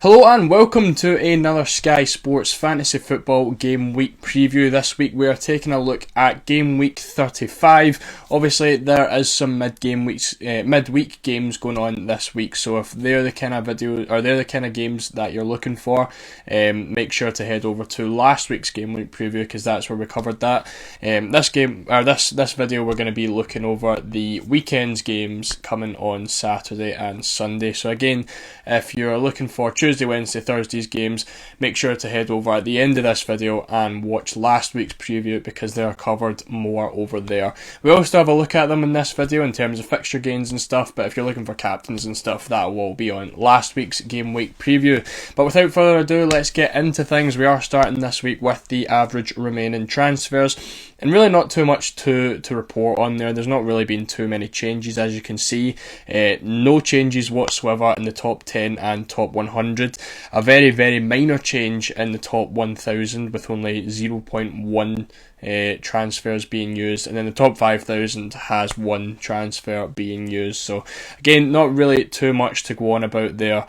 Hello and welcome to another Sky Sports Fantasy Football Game Week preview. This week we are taking a look at Game Week 35. Obviously there is some midweek games going on this week, so if they're the kind of they're the kind of games that you're looking for, make sure to head over to last week's Game Week preview because that's where we covered that. This video we're going to be looking over the weekend's games coming on Saturday and Sunday. So again, if you're looking for Tuesday, Wednesday, Thursday's games, make sure to head over at the end of this video and watch last week's preview because they are covered more over there. We also have a look at them in this video in terms of fixture gains and stuff, but if you're looking for captains and stuff, that will be on last week's game week preview. But without further ado, let's get into things. We are starting this week with the average remaining transfers, and really not too much to report on there. There's not really been too many changes, as you can see. No changes whatsoever in the top 10 and top 100. A very, very minor change in the top 1000 with only 0.1 transfers being used, and then the top 5000 has one transfer being used. So again, not really too much to go on about there.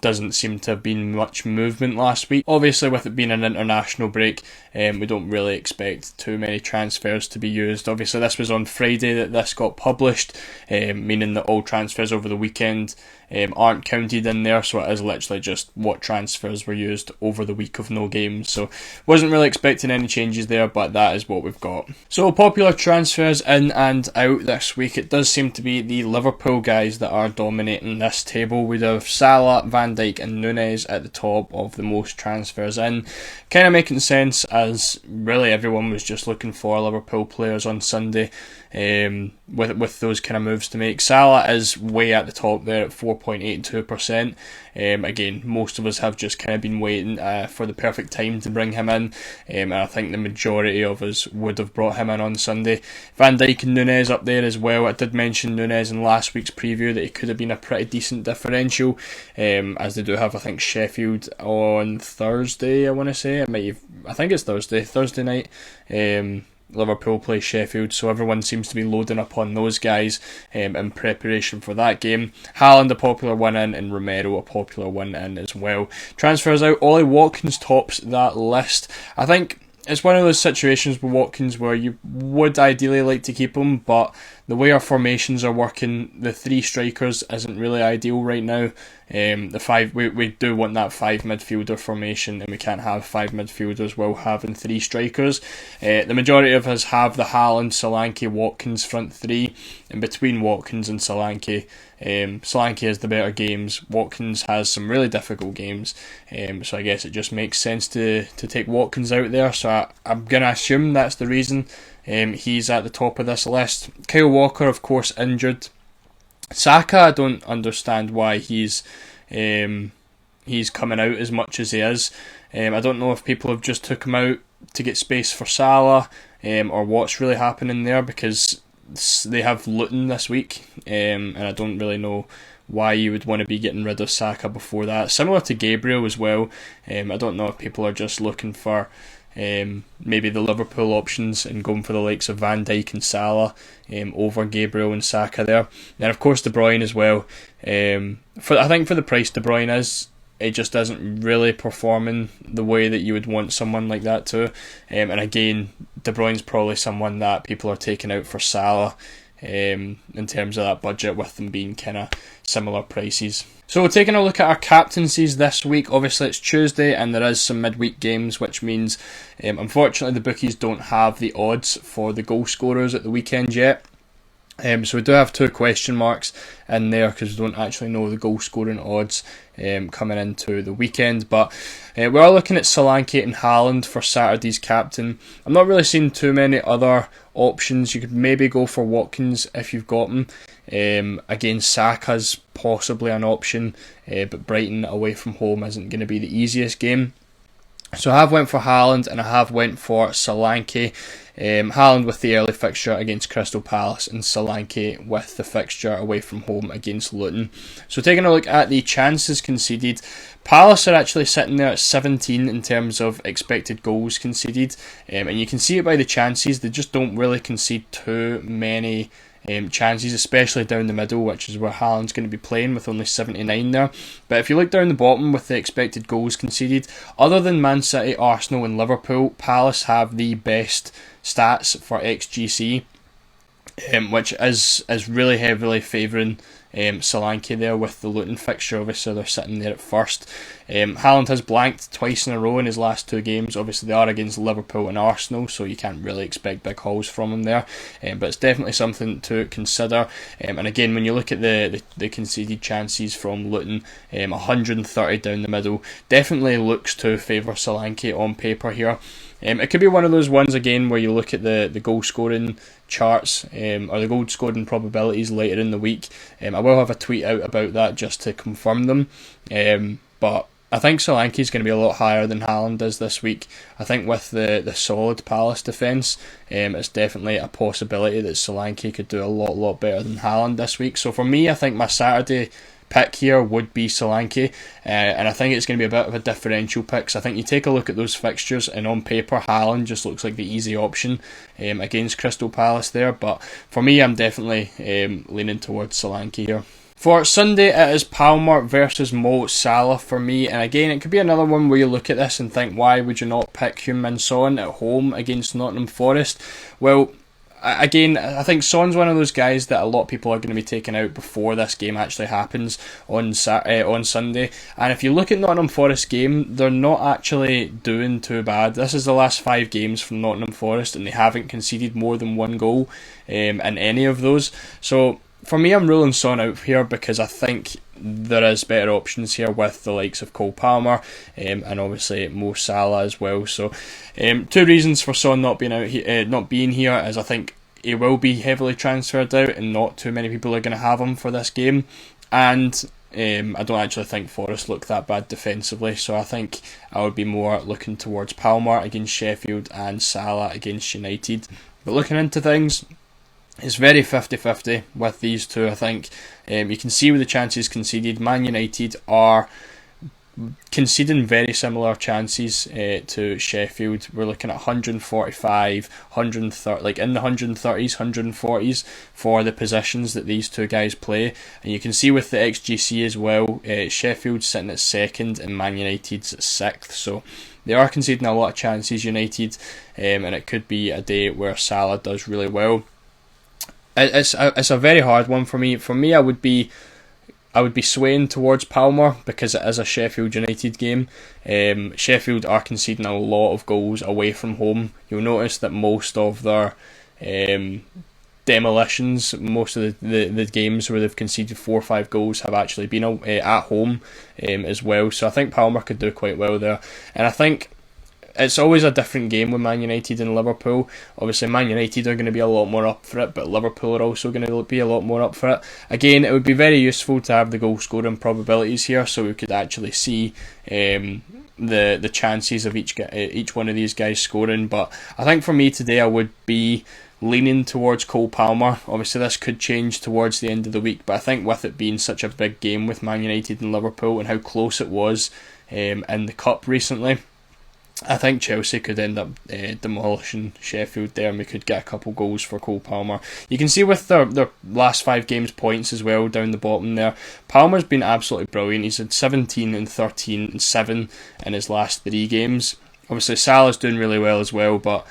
Doesn't seem to have been much movement last week. Obviously with it being an international break, we don't really expect too many transfers to be used. Obviously this was on Friday that this got published, meaning that all transfers over the weekend aren't counted in there, so it is literally just what transfers were used over the week of no games. So wasn't really expecting any changes there, but that is what we've got. So popular transfers in and out this week, it does seem to be the Liverpool guys that are dominating this table. We'd have Salah, Van Dijk and Nunez at the top of the most transfers in. Kind of making sense as really everyone was just looking for Liverpool players on Sunday. With those kind of moves to make. Salah is way at the top there at 4.82%. Again, most of us have just kind of been waiting for the perfect time to bring him in, and I think the majority of us would have brought him in on Sunday. Van Dijk and Nunez up there as well. I did mention Nunez in last week's preview that he could have been a pretty decent differential, as they do have, I think, Sheffield on Thursday, I want to say. I think it's Thursday night. Liverpool play Sheffield, so everyone seems to be loading up on those guys in preparation for that game. Haaland a popular one in, and Romero a popular one in as well. Transfers out, Ollie Watkins tops that list. I think it's one of those situations with Watkins where you would ideally like to keep him, but the way our formations are working, the three strikers isn't really ideal right now. We do want that five midfielder formation, and we can't have five midfielders while having three strikers. The majority of us have the Haaland, Solanke, Watkins front three, and between Watkins and Solanke, Solanke has the better games. Watkins has some really difficult games, so I guess it just makes sense to take Watkins out there. So I'm going to assume that's the reason he's at the top of this list. Kyle Walker, of course, injured. Saka, I don't understand why he's coming out as much as he is. I don't know if people have just took him out to get space for Salah, or what's really happening there, because they have Luton this week, and I don't really know why you would want to be getting rid of Saka before that. Similar to Gabriel as well. I don't know if people are just looking for maybe the Liverpool options and going for the likes of Van Dijk and Salah over Gabriel and Saka there. And of course De Bruyne as well. I think for the price De Bruyne is, it just isn't really performing the way that you would want someone like that to. And again, De Bruyne's probably someone that people are taking out for Salah in terms of that budget, with them being kind of similar prices. So taking a look at our captaincies this week, obviously it's Tuesday and there is some midweek games, which means unfortunately the bookies don't have the odds for the goal scorers at the weekend yet. So we do have two question marks in there because we don't actually know the goal scoring odds coming into the weekend. But we are looking at Solanke and Haaland for Saturday's captain. I'm not really seeing too many other options. You could maybe go for Watkins if you've got him. Again, Saka's possibly an option, but Brighton away from home isn't going to be the easiest game. So I have went for Haaland and I have went for Solanke. Haaland with the early fixture against Crystal Palace, and Solanke with the fixture away from home against Luton. So taking a look at the chances conceded, Palace are actually sitting there at 17 in terms of expected goals conceded, and you can see it by the chances. They just don't really concede too many chances, especially down the middle, which is where Haaland's going to be playing with only 79 there. But if you look down the bottom with the expected goals conceded, other than Man City, Arsenal and Liverpool, Palace have the best stats for XGC, which is really heavily favouring Solanke there with the Luton fixture. Obviously they're sitting there at first. Haaland has blanked twice in a row in his last two games. Obviously they are against Liverpool and Arsenal, so you can't really expect big hauls from him there, but it's definitely something to consider. And again, when you look at the conceded chances from Luton, 130 down the middle, definitely looks to favour Solanke on paper here. It could be one of those ones again where you look at the goal scoring charts, or the goal scoring probabilities later in the week. I will have a tweet out about that just to confirm them, but I think Solanke is going to be a lot higher than Haaland is this week. I think with the solid Palace defence, it's definitely a possibility that Solanke could do a lot better than Haaland this week. So for me, I think my Saturday pick here would be Solanke, and I think it's going to be a bit of a differential pick. So I think you take a look at those fixtures, and on paper Haaland just looks like the easy option against Crystal Palace there, but for me I'm definitely leaning towards Solanke here. For Sunday, it is Palmer versus Mo Salah for me, and again, it could be another one where you look at this and think, why would you not pick Heung-min Son at home against Nottingham Forest? Well, again, I think Son's one of those guys that a lot of people are going to be taking out before this game actually happens on Sunday. And if you look at Nottingham Forest's game, they're not actually doing too bad. This is the last 5 games from Nottingham Forest, and they haven't conceded more than 1 goal in any of those. So for me, I'm ruling Son out here because I think there is better options here with the likes of Cole Palmer and obviously Mo Salah as well. So 2 reasons for Son not being here is I think he will be heavily transferred out and not too many people are going to have him for this game, and I don't actually think Forest look that bad defensively, so I think I would be more looking towards Palmer against Sheffield and Salah against United. But looking into things, it's very 50-50 with these two, I think. You can see with the chances conceded, Man United are conceding very similar chances to Sheffield. We're looking at 145, 130, like in the 130s, 140s for the positions that these two guys play. And you can see with the XGC as well, Sheffield's sitting at 2nd and Man United's at 6th. So they are conceding a lot of chances, United, and it could be a day where Salah does really well. It's a very hard one for me. For me, I would be swaying towards Palmer because it is a Sheffield United game. Sheffield are conceding a lot of goals away from home. You'll notice that most of their demolitions, most of the games where they've conceded 4 or 5 goals have actually been at home as well. So I think Palmer could do quite well there. And I think it's always a different game with Man United and Liverpool. Obviously, Man United are going to be a lot more up for it, but Liverpool are also going to be a lot more up for it. Again, it would be very useful to have the goal scoring probabilities here, so we could actually see the chances of each one of these guys scoring. But I think for me today, I would be leaning towards Cole Palmer. Obviously, this could change towards the end of the week, but I think with it being such a big game with Man United and Liverpool and how close it was in the Cup recently, I think Chelsea could end up demolishing Sheffield there, and we could get a couple goals for Cole Palmer. You can see with their last 5 games points as well down the bottom there. Palmer's been absolutely brilliant. He's had 17 and 13 and 7 in his last 3 games. Obviously Salah's doing really well as well, but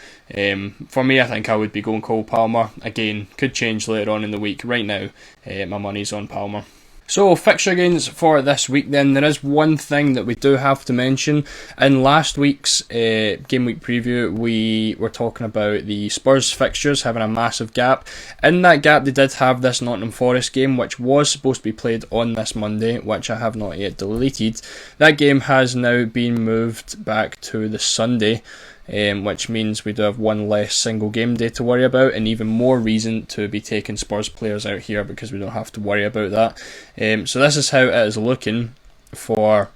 for me I think I would be going Cole Palmer. Again, could change later on in the week. Right now my money's on Palmer. So, fixture gains for this week then. There is one thing that we do have to mention. In last week's game week preview, we were talking about the Spurs fixtures having a massive gap. In that gap, they did have this Nottingham Forest game, which was supposed to be played on this Monday, which I have not yet deleted. That game has now been moved back to the Sunday, which means we do have one less single game day to worry about, and even more reason to be taking Spurs players out here because we don't have to worry about that. So this is how it is looking for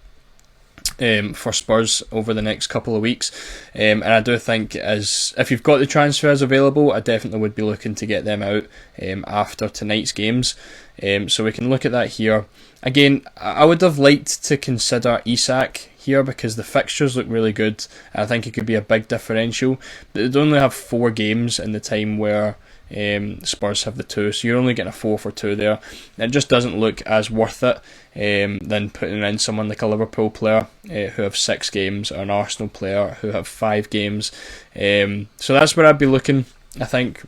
Spurs over the next couple of weeks, and I do think if you've got the transfers available, I definitely would be looking to get them out after tonight's games. So we can look at that here. Again, I would have liked to consider Isak here because the fixtures look really good. I think it could be a big differential. They only have 4 games in the time where Spurs have the 2, so you're only getting a 4 for 2 there. It just doesn't look as worth it than putting in someone like a Liverpool player who have 6 games, or an Arsenal player who have 5 games. So that's where I'd be looking, I think.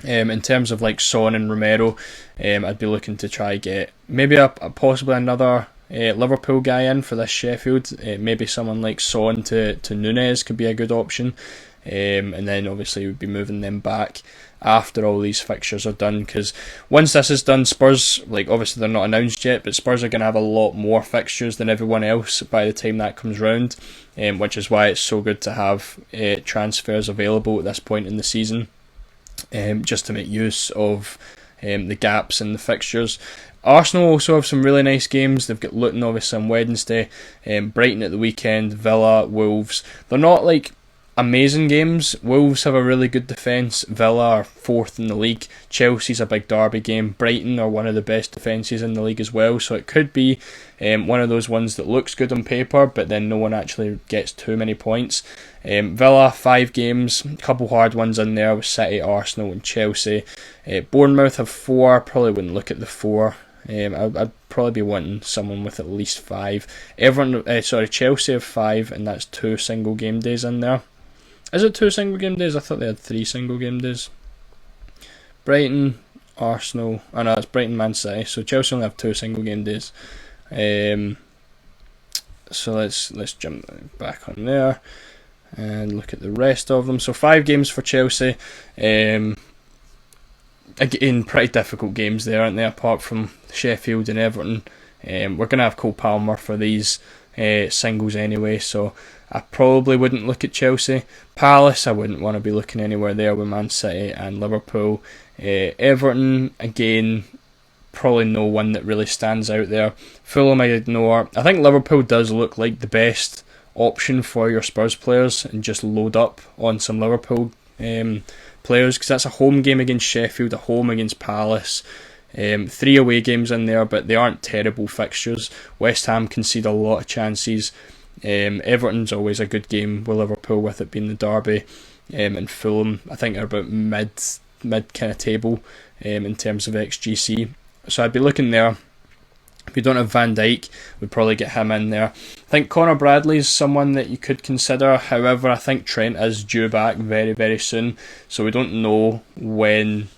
In terms of like Son and Romero, I'd be looking to try get maybe possibly another Liverpool guy in for this Sheffield. Maybe someone like Son to Nunes could be a good option. And then obviously we'd be moving them back after all these fixtures are done, because once this is done, Spurs, like obviously they're not announced yet, but Spurs are going to have a lot more fixtures than everyone else by the time that comes round, which is why it's so good to have transfers available at this point in the season, just to make use of the gaps in the fixtures. Arsenal also have some really nice games. They've got Luton obviously on Wednesday, Brighton at the weekend, Villa, Wolves. They're not like amazing games. Wolves have a really good defence. Villa are 4th in the league. Chelsea's a big derby game. Brighton are one of the best defences in the league as well, so it could be one of those ones that looks good on paper but then no one actually gets too many points. Villa, 5 games, a couple hard ones in there with City, Arsenal and Chelsea. Bournemouth have 4, probably wouldn't look at the 4. I'd probably be wanting someone with at least 5. Chelsea have 5, and that's 2 single game days in there. Is it 2 single game days? I thought they had 3 single game days. Brighton, Arsenal. Oh no, it's Brighton, Man City. So Chelsea only have 2 single game days. So let's jump back on there and look at the rest of them. So 5 games for Chelsea. Again, pretty difficult games there, aren't they? Apart from Sheffield and Everton. We're going to have Cole Palmer for these singles anyway, so I probably wouldn't look at Chelsea. Palace, I wouldn't want to be looking anywhere there with Man City and Liverpool. Everton, again, probably no one that really stands out there. Fulham, I ignore. I think Liverpool does look like the best option for your Spurs players, and just load up on some Liverpool players, because that's a home game against Sheffield, a home against Palace. 3 away games in there, but they aren't terrible fixtures. West Ham concede a lot of chances. Everton's always a good game with Liverpool, with it being the derby. And Fulham, I think, are about mid kind of table in terms of XGC. So I'd be looking there. If you don't have Van Dijk, we'd probably get him in there. I think Connor Bradley's someone that you could consider. However, I think Trent is due back very, very soon, so we don't know when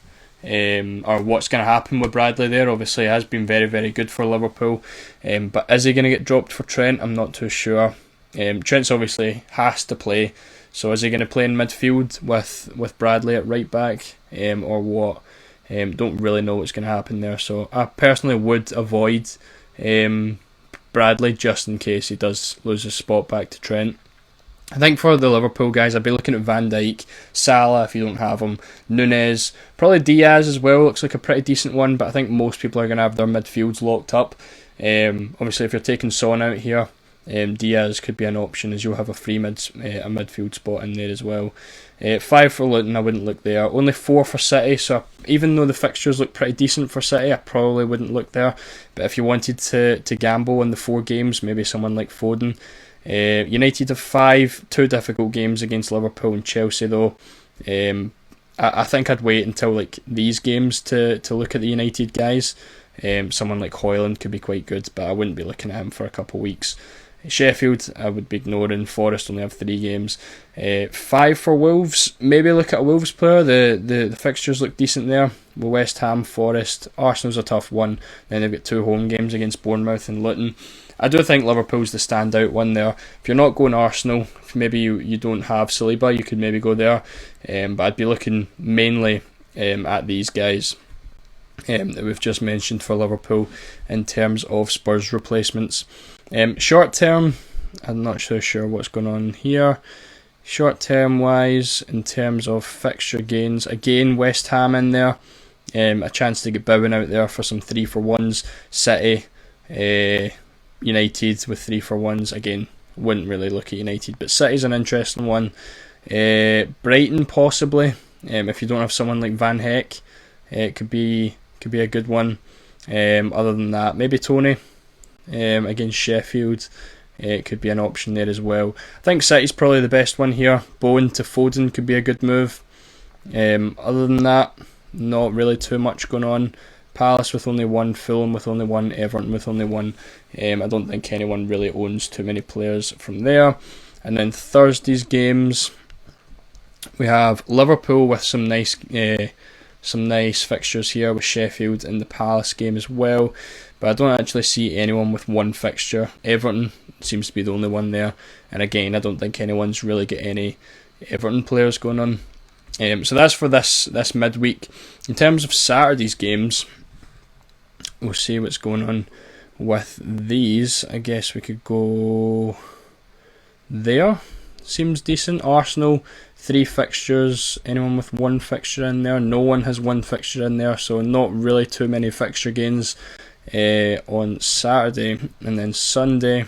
or what's going to happen with Bradley there. Obviously, he has been very, very good for Liverpool, but is he going to get dropped for Trent? I'm not too sure. Trent's obviously has to play, so is he going to play in midfield with Bradley at right back, or what? Don't really know what's going to happen there, so I personally would avoid Bradley just in case he does lose his spot back to Trent. I think for the Liverpool guys, I'd be looking at Van Dijk, Salah if you don't have him, Nunes, probably Diaz as well, looks like a pretty decent one, but I think most people are going to have their midfields locked up. Obviously if you're taking Son out here, Diaz could be an option, as you'll have a midfield spot in there as well. 5 for Luton, I wouldn't look there. Only 4 for City, so even though the fixtures look pretty decent for City, I probably wouldn't look there. But if you wanted to gamble on the 4 games, maybe someone like Foden. United have 5, 2 difficult games against Liverpool and Chelsea though. I think I'd wait until like these games to look at the United guys. Someone like Højlund could be quite good, but I wouldn't be looking at him for a couple of weeks. Sheffield, I would be ignoring. Forest only have 3 games. 5 for Wolves. Maybe look at a Wolves player. The fixtures look decent there. With West Ham, Forest. Arsenal's a tough one. Then they've got 2 home games against Bournemouth and Luton. I do think Liverpool's the standout one there. If you're not going Arsenal, if maybe you don't have Saliba, you could maybe go there. But I'd be looking mainly at these guys that we've just mentioned for Liverpool in terms of Spurs replacements. Short term, I'm not so sure what's going on here. Short term wise, in terms of fixture gains, again West Ham in there. A chance to get Bowen out there for some 3-for-1s. City, United with 3-for-1s. Again, wouldn't really look at United, but City's an interesting one. Brighton possibly, if you don't have someone like Van Heck, it could be a good one. Other than that, maybe Tony against Sheffield. It could be an option there as well. I think City's probably the best one here. Bowen to Foden could be a good move. Other than that, not really too much going on. Palace with only one, Fulham with only one, Everton with only one. I don't think anyone really owns too many players from there. And then Thursday's games, we have Liverpool with some nice fixtures here with Sheffield and the Palace game as well. But I don't actually see anyone with one fixture. Everton seems to be the only one there. And again, I don't think anyone's really got any Everton players going on. So that's for this midweek. In terms of Saturday's games, we'll see what's going on with these. I guess we could go there. Seems decent. Arsenal, 3 fixtures. Anyone with one fixture in there? No one has one fixture in there, so not really too many fixture gains on Saturday. And then Sunday,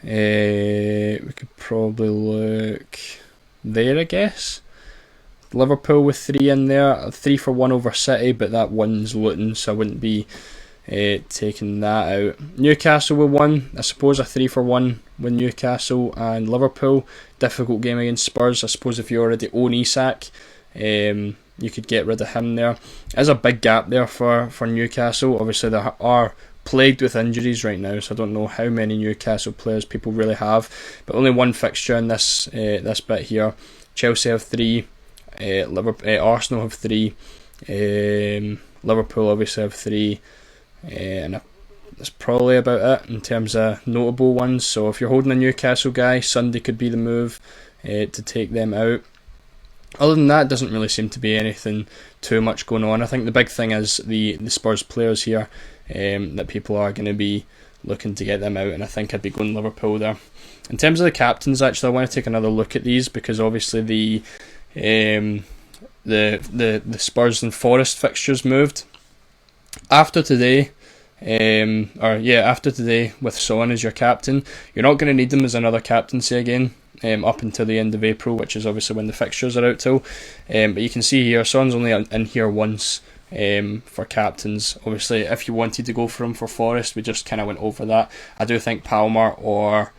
we could probably look there, I guess. Liverpool with 3 in there, 3 for 1 over City, but that one's Luton, so I wouldn't be taking that out. Newcastle with 1, I suppose a 3 for 1 with Newcastle and Liverpool. Difficult game against Spurs. I suppose if you already own Isak, you could get rid of him there. There's a big gap there for Newcastle. Obviously they are plagued with injuries right now, so I don't know how many Newcastle players people really have, but only one fixture in this bit here. Chelsea have 3, Arsenal have 3, Liverpool obviously have 3, and that's probably about it in terms of notable ones. So if you're holding a Newcastle guy, Sunday could be the move to take them out. Other than that, doesn't really seem to be anything too much going on. I think the big thing is the Spurs players here, that people are going to be looking to get them out, and I think I'd be going Liverpool there. In terms of the captains, actually, I want to take another look at these, because obviously the Spurs and Forest fixtures moved after today. After today, with Son as your captain, you're not going to need them as another captaincy again up until the end of April, which is obviously when the fixtures are out till. But you can see here, Son's only in here once for captains. Obviously, if you wanted to go for him for Forest, we just kind of went over that. I do think Palmer or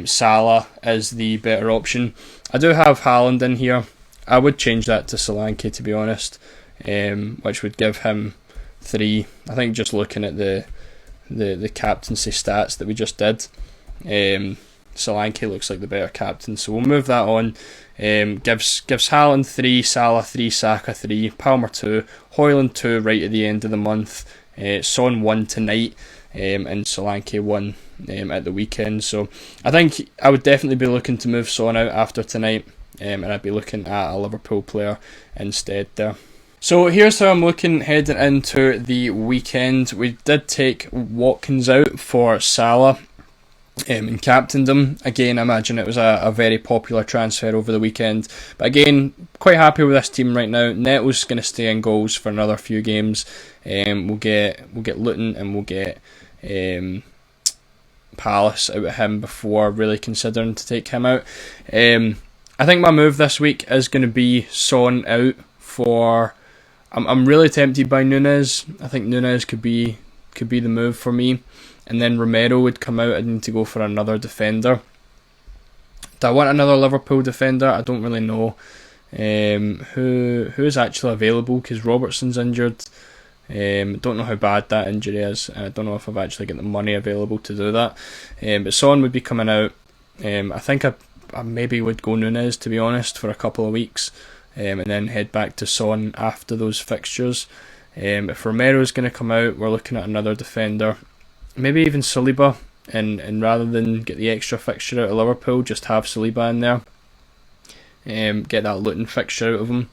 Salah is the better option. I do have Haaland in here. I would change that to Solanke, to be honest, which would give him 3. I think just looking at the captaincy stats that we just did, Solanke looks like the better captain, so we'll move that on. Gives Haaland 3, Salah 3, Saka 3, Palmer 2, Højlund 2 right at the end of the month, Son 1 tonight, and Solanke 1 at the weekend. So I think I would definitely be looking to move Son out after tonight, and I'd be looking at a Liverpool player instead there. So here's how I'm looking heading into the weekend. We did take Watkins out for Salah and captained him. Again, I imagine it was a very popular transfer over the weekend. But again, quite happy with this team right now. Neto's going to stay in goals for another few games. We'll get Luton and we'll get Palace out of him before really considering to take him out. I think my move this week is going to be Son out for... I'm really tempted by Nunez. I think Nunez could be the move for me. And then Romero would come out. I'd need to go for another defender. Do I want another Liverpool defender? I don't really know who is actually available, because Robertson's injured. Don't know how bad that injury is. I don't know if I've actually got the money available to do that. But Son would be coming out. I think I maybe would go Nunez, to be honest, for a couple of weeks, and then head back to Son after those fixtures. If Romero's going to come out, we're looking at another defender. Maybe even Saliba, and rather than get the extra fixture out of Liverpool, just have Saliba in there. Get that Luton fixture out of him,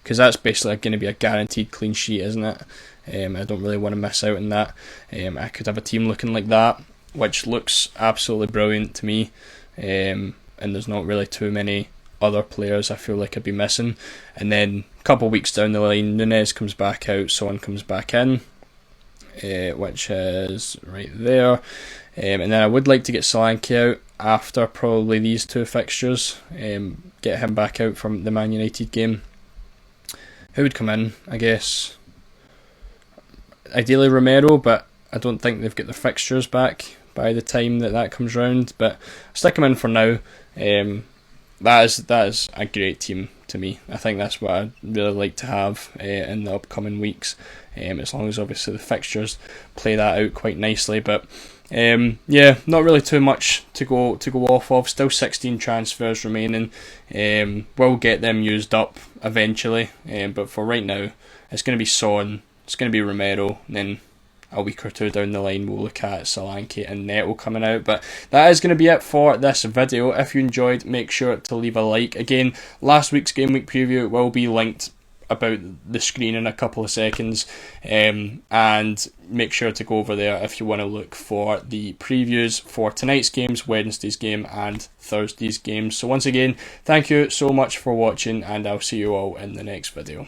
because that's basically going to be a guaranteed clean sheet, isn't it? I don't really want to miss out on that. I could have a team looking like that, which looks absolutely brilliant to me. And there's not really too many other players I feel like I'd be missing. And then a couple of weeks down the line, Nunez comes back out, Son comes back in, which is right there. And then I would like to get Solanke out after probably these two fixtures, get him back out from the Man United game. Who would come in? I guess ideally Romero, but I don't think they've got their fixtures back by the time that comes round. But stick him in for now. that is a great team to me. I think that's what I'd really like to have in the upcoming weeks, as long as obviously the fixtures play that out quite nicely. But yeah, not really too much to go off of. Still 16 transfers remaining. We'll get them used up eventually, but for right now, it's going to be Son, it's going to be Romero, and then a week or two down the line we'll look at Solanke and Neto coming out. But that is going to be it for this video. If you enjoyed, make sure to leave a like. Again, last week's Game Week preview will be linked about the screen in a couple of seconds, and make sure to go over there if you want to look for the previews for tonight's games, Wednesday's game and Thursday's games. So once again, thank you so much for watching, and I'll see you all in the next video.